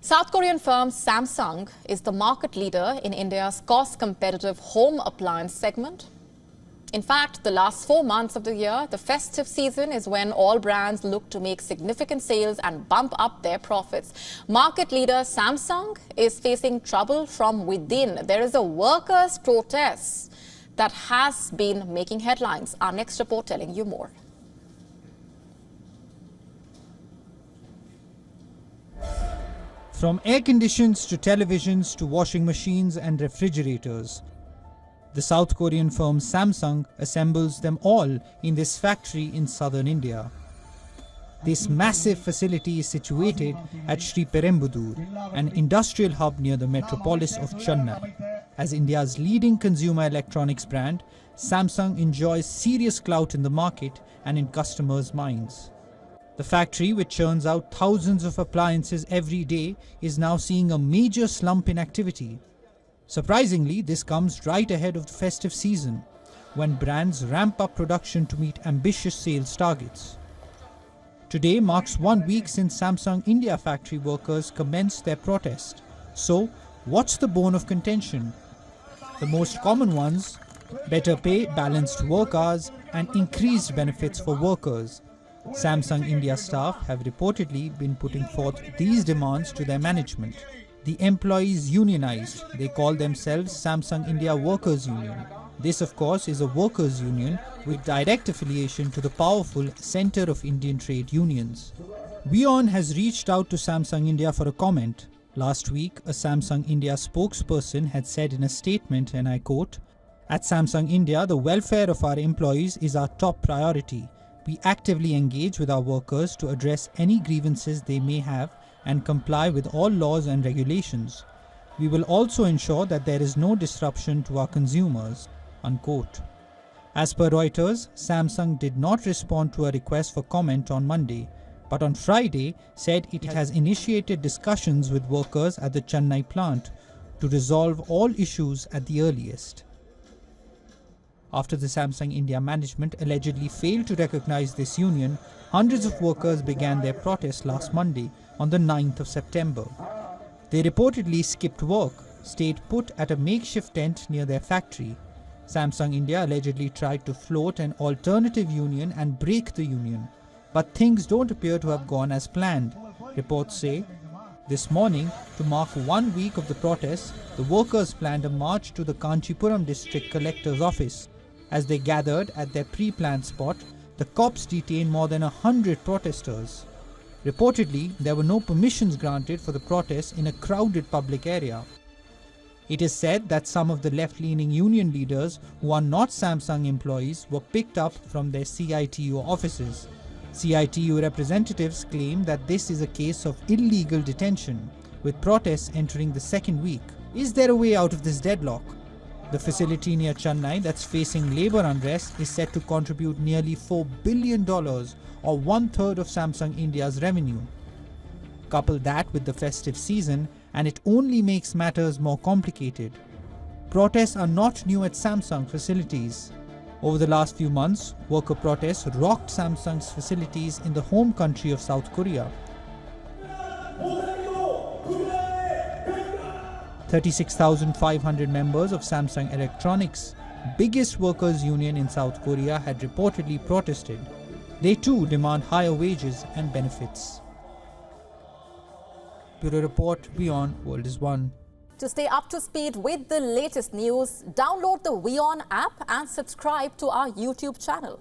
South Korean firm Samsung is the market leader in India's cost-competitive home appliance segment. In fact, the last 4 months of the year, the festive season, is when all brands look to make significant sales and bump up their profits. Market leader Samsung is facing trouble from within. There is a workers' protest that has been making headlines. Our next report telling you more. From air conditions to televisions to washing machines and refrigerators, the South Korean firm Samsung assembles them all in this factory in southern India. This massive facility is situated at Sri Perembudur, an industrial hub near the metropolis of Chennai. As India's leading consumer electronics brand, Samsung enjoys serious clout in the market and in customers' minds. The factory, which churns out thousands of appliances every day, is now seeing a major slump in activity. Surprisingly, this comes right ahead of the festive season, when brands ramp up production to meet ambitious sales targets. Today marks 1 week since Samsung India factory workers commenced their protest. So, what's the bone of contention? The most common ones: better pay, balanced work hours, and increased benefits for workers. Samsung India staff have reportedly been putting forth these demands to their management. The employees unionized. They call themselves Samsung India Workers Union. This, of course, is a workers' union with direct affiliation to the powerful Centre of Indian Trade Unions. WION has reached out to Samsung India for a comment. Last week, a Samsung India spokesperson had said in a statement, and I quote, "At Samsung India, the welfare of our employees is our top priority. We actively engage with our workers to address any grievances they may have and comply with all laws and regulations. We will also ensure that there is no disruption to our consumers." Unquote. As per Reuters, Samsung did not respond to a request for comment on Monday, but on Friday said it has initiated discussions with workers at the Chennai plant to resolve all issues at the earliest. After the Samsung India management allegedly failed to recognize this union, hundreds of workers began their protest last Monday, on the 9th of September. They reportedly skipped work, stayed put at a makeshift tent near their factory. Samsung India allegedly tried to float an alternative union and break the union, but things don't appear to have gone as planned. Reports say, this morning, to mark 1 week of the protests, the workers planned a march to the Kanchipuram district collector's office. As they gathered at their pre-planned spot, the cops detained more than 100 protesters. Reportedly, there were no permissions granted for the protests in a crowded public area. It is said that some of the left-leaning union leaders who are not Samsung employees were picked up from their CITU offices. CITU representatives claim that this is a case of illegal detention, with protests entering the second week. Is there a way out of this deadlock? The facility near Chennai that's facing labour unrest is set to contribute nearly $4 billion, or 1/3 of Samsung India's revenue. Couple that with the festive season, and it only makes matters more complicated. Protests are not new at Samsung facilities. Over the last few months, worker protests rocked Samsung's facilities in the home country of South Korea. 36,500 members of Samsung Electronics, biggest workers' union in South Korea, had reportedly protested. They too demand higher wages and benefits. Bureau Report, WION World is One. To stay up to speed with the latest news, download the WION app and subscribe to our YouTube channel.